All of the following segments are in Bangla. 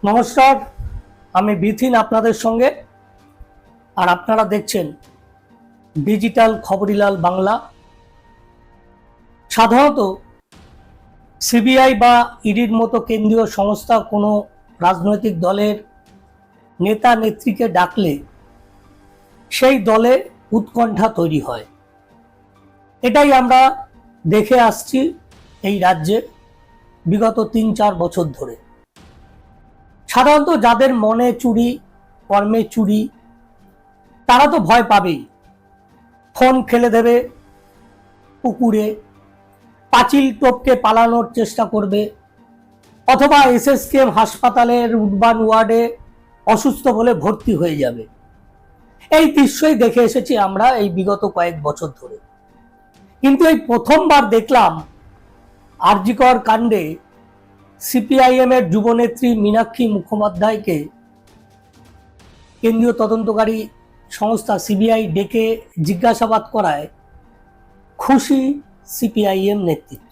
নমস্কার, আমি বিথিন আপনাদের সঙ্গে। আর আপনারা দেখছেন ডিজিটাল খবরিলাল বাংলা। সাধারণত সিবিআই বা ইডির মতো কেন্দ্রীয় সংস্থা কোনো রাজনৈতিক দলের নেতা নেত্রীকে ডাকলে সেই দলে উৎকণ্ঠা তৈরি হয়। এটাই আমরা দেখে আসছি এই রাজ্যে বিগত ৩-৪ বছর ধরে। সাধারণত যাদের মনে চুরি, কর্মে চুরি, তারা তো ভয় পাবেই। ফোন ফেলে দেবে পুকুরে, পাঁচিল টপকে পালানোর চেষ্টা করবে, অথবা এসএসকেএম হাসপাতালের উডবান ওয়ার্ডে অসুস্থ বলে ভর্তি হয়ে যাবে। এই দৃশ্যই দেখে এসেছি আমরা এই বিগত কয়েক বছর ধরে। কিন্তু এই প্রথমবার দেখলাম আরজিকর কাণ্ডে সিপিআইএম এর যুবনেত্রী মীনাক্ষী মুখোপাধ্যায়কে কেন্দ্রীয় তদন্তকারী সংস্থা সিবিআই ডেকে জিজ্ঞাসাবাদ করায় খুশি সিপিআইএম নেতৃত্ব।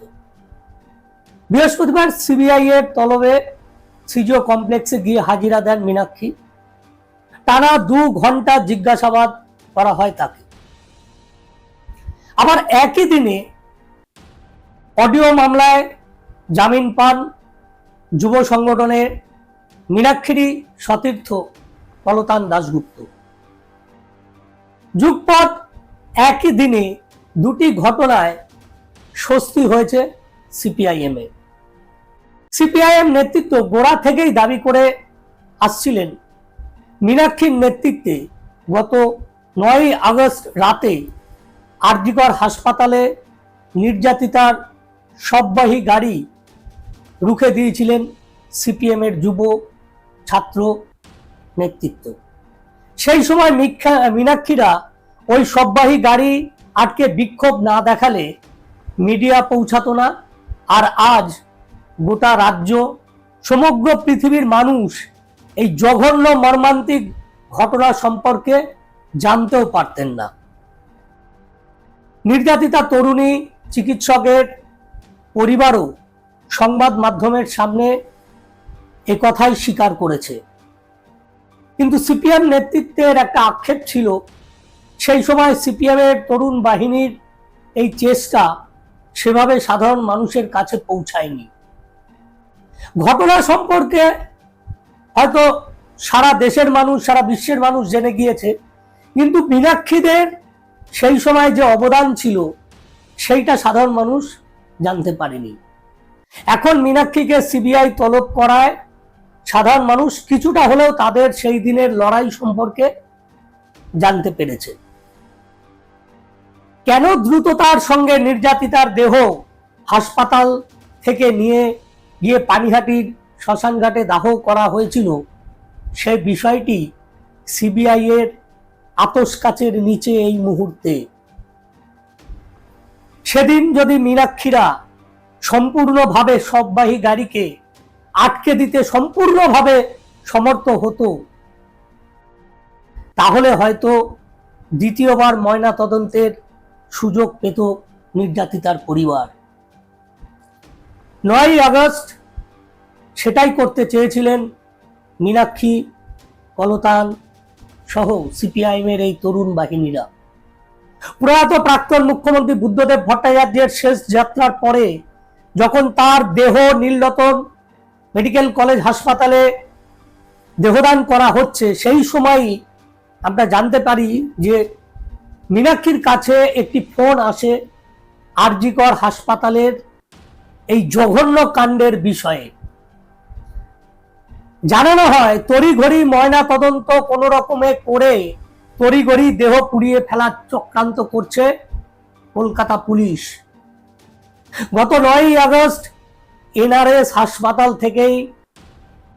বৃহস্পতিবার সিবিআই এর তলবে সিজিও কমপ্লেক্সে গিয়ে হাজিরা দেন মীনাক্ষী। টানা 2 ঘন্টা জিজ্ঞাসাবাদ করা হয় তাকে। আবার একই দিনে অডিও মামলায় জামিন পান যুব সংগঠনের মীনাক্ষীরই সতীর্থ কলতান দাশগুপ্ত। যুগপৎ একই দিনে দুটি ঘটনায় স্বস্তি হয়েছে সিপিআইএম এ। সিপিআইএম নেতৃত্ব গোড়া থেকেই দাবি করে আসছিলেন মীনাক্ষীর নেতৃত্বে গত 9 আগস্ট রাতে আরজিকর হাসপাতালে নির্যাতিতার শববাহী গাড়ি রুখে দিয়েছিলেন সিপিএম এর যুব ছাত্র নেতৃত্ব। সেই সময় মীনাক্ষীরা ওই শববাহী গাড়ি আটকে বিক্ষোভ না দেখালে মিডিয়া পৌঁছাতো না। আর আজ গোটা রাজ্য, সমগ্র পৃথিবীর মানুষ এই জঘন্য মর্মান্তিক ঘটনা সম্পর্কে জানতেও পারতেন না। নির্যাতিতা তরুণী চিকিৎসকের পরিবারও সংবাদ মাধ্যমের সামনে একথাই স্বীকার করেছে। কিন্তু সিপিএম নেতৃত্বের একটা আক্ষেপ ছিল, সেই সময় সিপিএম এর তরুণ বাহিনীর এই চেষ্টা সেভাবে সাধারণ মানুষের কাছে পৌঁছায়নি। ঘটনা সম্পর্কে হয়তো সারা দেশের মানুষ, সারা বিশ্বের মানুষ জেনে গিয়েছে, কিন্তু মীনাক্ষীদের সেই সময় যে অবদান ছিল সেইটা সাধারণ মানুষ জানতে পারেনি। এখন মীনাক্ষীকে সিবিআই তলব করায় সাধারণ মানুষ কিছুটা হলেও তাদের সেই দিনের লড়াই সম্পর্কে জানতে পেরেছে। কেন দ্রুততার সঙ্গে নির্যাতিতার দেহ হাসপাতাল থেকে নিয়ে গিয়ে পানিহাটির শ্মশানঘাটে দাহ করা হয়েছিল, সেই বিষয়টি সিবিআই এর আতশ কাচের নিচে এই মুহূর্তে। সেদিন যদি মীনাক্ষীরা সম্পূর্ণভাবে শববাহী গাড়িকে আটকে দিতে সম্পূর্ণভাবে সমর্থ হতো, তাহলে হয়তো দ্বিতীয়বার ময়না তদন্তের সুযোগ পেত নির্যাতিতার পরিবার। 9 আগস্ট সেটাই করতে চেয়েছিলেন মীনাক্ষী, কলতান সহ সিপিআইএম এর এই তরুণ বাহিনীরা। প্রয়াত প্রাক্তন মুখ্যমন্ত্রী বুদ্ধদেব ভট্টাচার্যের শেষ যাত্রার পরে যখন তার দেহ নীলরতন মেডিকেল কলেজ হাসপাতালে দেহদান করা হচ্ছে, সেই সময়ই আমরা জানতে পারি যে মীনাক্ষীর কাছে একটি ফোন আসে আরজিকর হাসপাতালের এই জঘন্য কাণ্ডের বিষয়ে। জানানো হয় তড়িঘড়ি ময়না তদন্ত কোন রকমে করে তড়িঘড়ি দেহ পুড়িয়ে ফেলার চক্রান্ত করছে কলকাতা পুলিশ। গত 9 আগস্ট এনআরএস হাসপাতাল থেকেই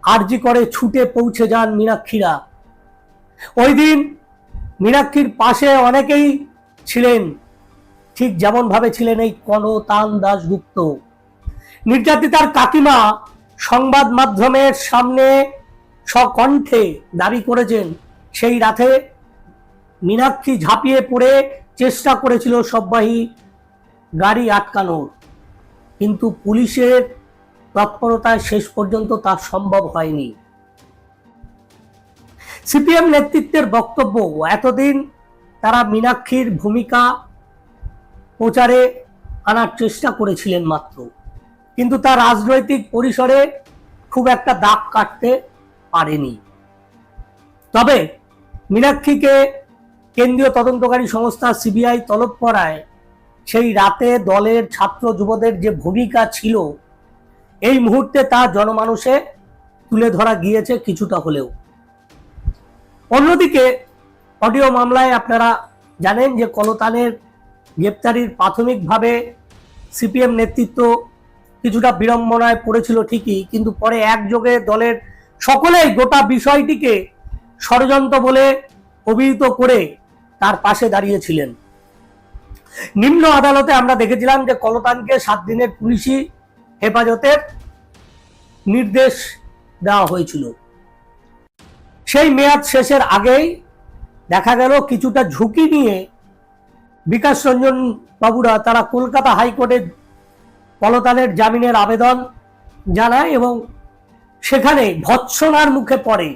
আরজিকরে ছুটে পৌঁছে যান মীনাক্ষীরা। ওই দিন মীনাক্ষীর পাশে অনেকেই ছিলেন, ঠিক যেমন ভাবে ছিলেন এই কলতান দাশগুপ্ত। নির্যাতিতার কাকিমা সংবাদ মাধ্যমের সামনে সকণ্ঠে দাবি করেছেন সেই রাতে মীনাক্ষী ঝাঁপিয়ে পড়ে চেষ্টা করেছিল শববাহী গাড়ি আটকানোর, কিন্তু পুলিশের তৎপরতায় শেষ পর্যন্ত তা সম্ভব হয়নি। সিপিএম নেতৃত্বের বক্তব্য, এতদিন তারা মীনাক্ষীর ভূমিকা প্রচারে আনার চেষ্টা করেছিলেন মাত্র, কিন্তু তার রাজনৈতিক পরিসরে খুব একটা দাগ কাটতে পারেনি। তবে মীনাক্ষীকে কেন্দ্রীয় তদন্তকারী সংস্থা সিবিআই তলব করায় সেই রাতে দলের ছাত্র যুবদের যে ভূমিকা ছিল, এই মুহূর্তে তা জনমানুষে তুলে ধরা গিয়েছে কিছুটা হলেও। অন্যদিকে অডিও মামলায় আপনারা জানেন যে কলতানের গ্রেপ্তারির প্রাথমিকভাবে সিপিএম নেতৃত্ব কিছুটা বিড়ম্বনায় পড়েছিল ঠিকই, কিন্তু পরে একযোগে দলের সকলেই গোটা বিষয়টিকে ষড়যন্ত্র বলে অভিহিত করে তার পাশে দাঁড়িয়েছিলেন। নিম্ন আদালতে আমরা দেখেছিলাম যে কলতানকে 7 দিনের পুলিশি হেফাজতের নির্দেশ দেওয়া হয়েছিল। সেই মেয়াদ শেষের আগেই দেখা গেল কিছুটা ঝুঁকি নিয়ে বিকাশ রঞ্জন বাবুরা তারা কলকাতা হাইকোর্টে কলতানের জামিনের আবেদন জানায় এবং সেখানে ভৎসনার মুখে পড়ে,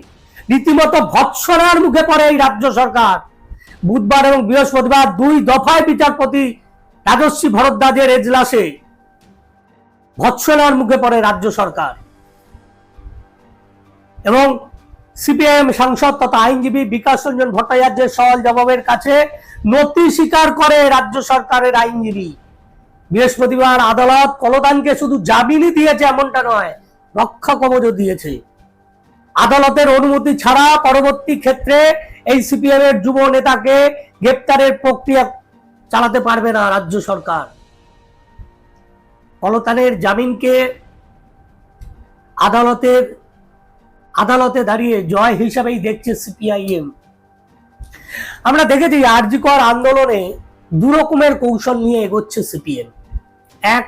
রীতিমতো ভৎসনার মুখে পড়ে এই রাজ্য সরকার। বুধবার এবং বৃহস্পতিবার 2 দফায় বিচারপতি রাজশ্রী ভরদ্বাজের এজলাসে ভৎসনার মুখে পড়ে রাজ্য সরকার এবং সিপিআইএম সাংসদ তথা আইনজীবী বিকাশ রঞ্জন ভট্টাচার্যের সওয়াল জবাবের কাছে নথি স্বীকার করে রাজ্য সরকারের আইনজীবী। বৃহস্পতিবার আদালত কলতানকে শুধু জামিনই দিয়েছে এমনটা নয়, রক্ষা কবচও দিয়েছে। আদালতের অনুমতি ছাড়া পরবর্তী ক্ষেত্রে এই সিপিএম এর যুব নেতাকে গ্রেপ্তারের প্রক্রিয়া চালাতে পারবে না রাজ্য সরকার। কলতানের জামিনকে আদালতে দাঁড়িয়ে জয় হিসাবেই দেখছে সিপিআইএম। আমরা দেখেছি আরজি কর আন্দোলনে 2 রকমের কৌশল নিয়ে এগোচ্ছে সিপিএম। এক,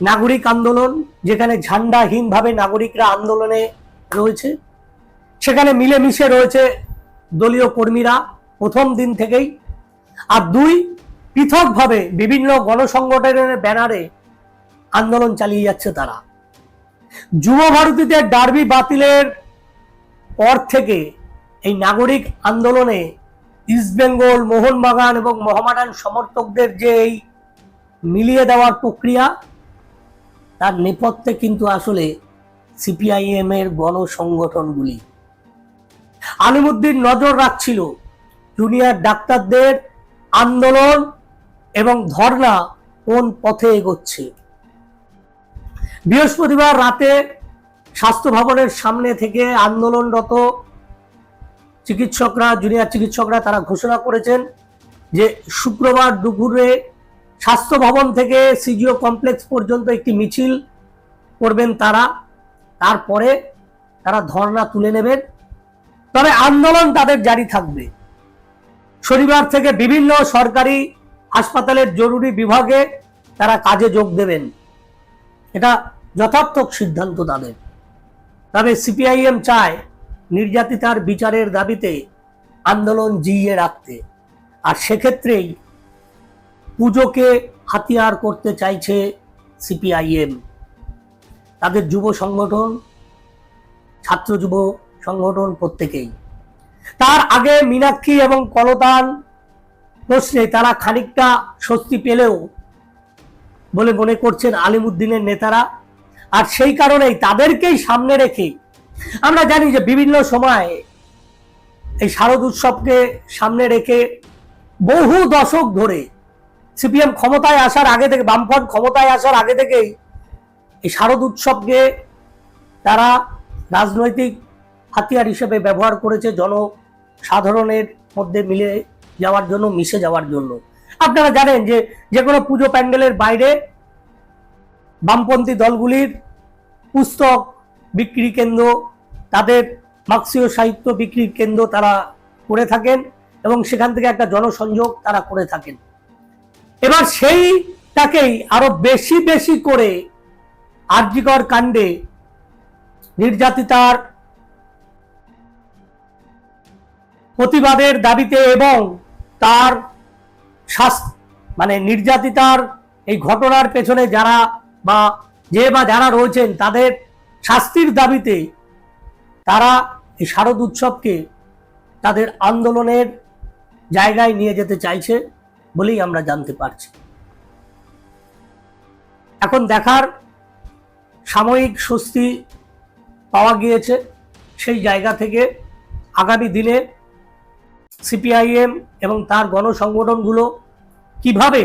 নাগরিক আন্দোলন, যেখানে ঝান্ডাহীনভাবে নাগরিকরা আন্দোলনে রয়েছে, সেখানে মিলেমিশে রয়েছে দলীয় কর্মীরা প্রথম দিন থেকেই। আর 2, পৃথকভাবে বিভিন্ন গণসংগঠনের ব্যানারে আন্দোলন চালিয়ে যাচ্ছে তারা। যুব ভারতীতে ডার্বি বাতিলের পর থেকে এই নাগরিক আন্দোলনে ইস্টবেঙ্গল, মোহনবাগান এবং মোহামেডান সমর্থকদের যে এই মিলিয়ে দেওয়ার প্রক্রিয়া, তার নেপথ্যে কিন্তু আসলে সিপিআইএম এর গণসংগঠনগুলি। আলিমুদ্দিন নজর রাখছিল জুনিয়র ডাক্তারদের আন্দোলন এবং ধর্ণা কোন পথে এগোচ্ছে। বৃহস্পতিবার রাতে স্বাস্থ্য ভবনের সামনে থেকে আন্দোলনরত চিকিৎসকরা, জুনিয়র চিকিৎসকরা তারা ঘোষণা করেছেন যে শুক্রবার দুপুরে স্বাস্থ্য ভবন থেকে সিজিও কমপ্লেক্স পর্যন্ত একটি মিছিল করবেন তারা, তারপরে তারা ধর্ণা তুলে নেবেন। তবে আন্দোলন তাদের জারি থাকবে। শনিবার থেকে বিভিন্ন সরকারি হাসপাতালের জরুরি বিভাগে তারা কাজে যোগ দেবেন। এটা যথার্থ সিদ্ধান্ত তাদের। তবে সিপিআইএম চায় নির্যাতিতার বিচারের দাবিতে আন্দোলন জিইয়ে রাখতে, আর সেক্ষেত্রেই পুজোকে হাতিয়ার করতে চাইছে সিপিআইএম। তাদের যুব সংগঠন, ছাত্র যুব সংগঠন প্রত্যেকেই। তার আগে মীনাক্ষী এবং কলতান প্রশ্নে তারা খানিকটা স্বস্তি পেলেও বলে মনে করছেন আলিমুদ্দিনের নেতারা। আর সেই কারণেই তাদেরকেই সামনে রেখে আমরা জানি যে বিভিন্ন সময় এই শারদ উৎসবকে সামনে রেখে বহু দশক ধরে সিপিএম ক্ষমতায় আসার আগে থেকে, বামফ্রন্ট ক্ষমতায় আসার আগে থেকেই এই শারদ উৎসবকে তারা রাজনৈতিক হাতিয়ার হিসেবে ব্যবহার করেছে, জনসাধারণের মধ্যে মিলে যাওয়ার জন্য, মিশে যাওয়ার জন্য। আপনারা জানেন যে যে কোনো পুজো প্যান্ডেলের বাইরে বামপন্থী দলগুলির পুস্তক বিক্রি কেন্দ্র, তাদের মার্ক্সীয় সাহিত্য বিক্রির কেন্দ্র তারা করে থাকেন এবং সেখান থেকে একটা জনসংযোগ তারা করে থাকেন। এবার সেইটাকেই আরো বেশি বেশি করে আরজি কর কাণ্ডে নির্যাতিতার প্রতিবাদের দাবিতে এবং তার নির্যাতিতার এই ঘটনার পেছনে যারা যারা রয়েছেন তাদের শাস্তির দাবিতে তারা এই শারদ উৎসবকে তাদের আন্দোলনের জায়গায় নিয়ে যেতে চাইছে বলেই আমরা জানতে পারছি। এখন দেখার, সাময়িক স্বস্তি পাওয়া গিয়েছে, সেই জায়গা থেকে আগামী দিনে সিপিআইএম এবং তার গণসংগঠনগুলো কিভাবে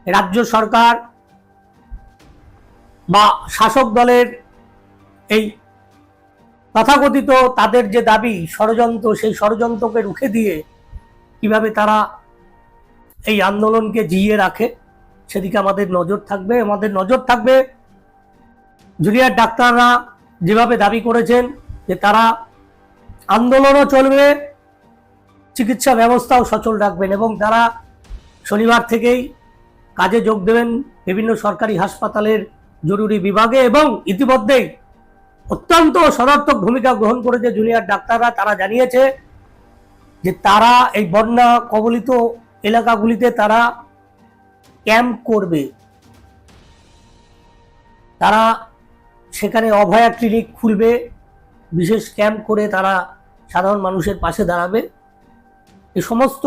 রাজ্য সরকার বা শাসক দলের এই তথাকথিত তাদের যে দাবি ষড়যন্ত্র, সেই ষড়যন্ত্রকে রুখে দিয়ে কিভাবে তারা এই আন্দোলনকে জিইয়ে রাখে, সেদিকে আমাদের নজর থাকবে। আমাদের নজর থাকবে জুনিয়র ডাক্তাররা যেভাবে দাবি করেছেন যে তারা আন্দোলনও চলবে, চিকিৎসা ব্যবস্থাও সচল রাখবেন, এবং তারা শনিবার থেকেই কাজে যোগ দেবেন বিভিন্ন সরকারি হাসপাতালের জরুরি বিভাগে। এবং ইতিমধ্যেই অত্যন্ত সদর্থক ভূমিকা গ্রহণ করেছে জুনিয়র ডাক্তাররা। তারা জানিয়েছে যে তারা এই বন্যা কবলিত এলাকাগুলিতে তারা ক্যাম্প করবে, তারা সেখানে অভয়া ক্লিনিক খুলবে, বিশেষ ক্যাম্প করে তারা সাধারণ মানুষের পাশে দাঁড়াবে। এই সমস্ত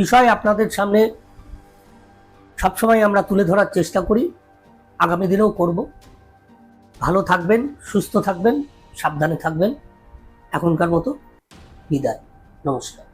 বিষয় আপনাদের সামনে সবসময় আমরা তুলে ধরার চেষ্টা করি, আগামী দিনেও করব। ভালো থাকবেন, সুস্থ থাকবেন, সাবধানে থাকবেন। এখনকার মতো বিদায়, নমস্কার।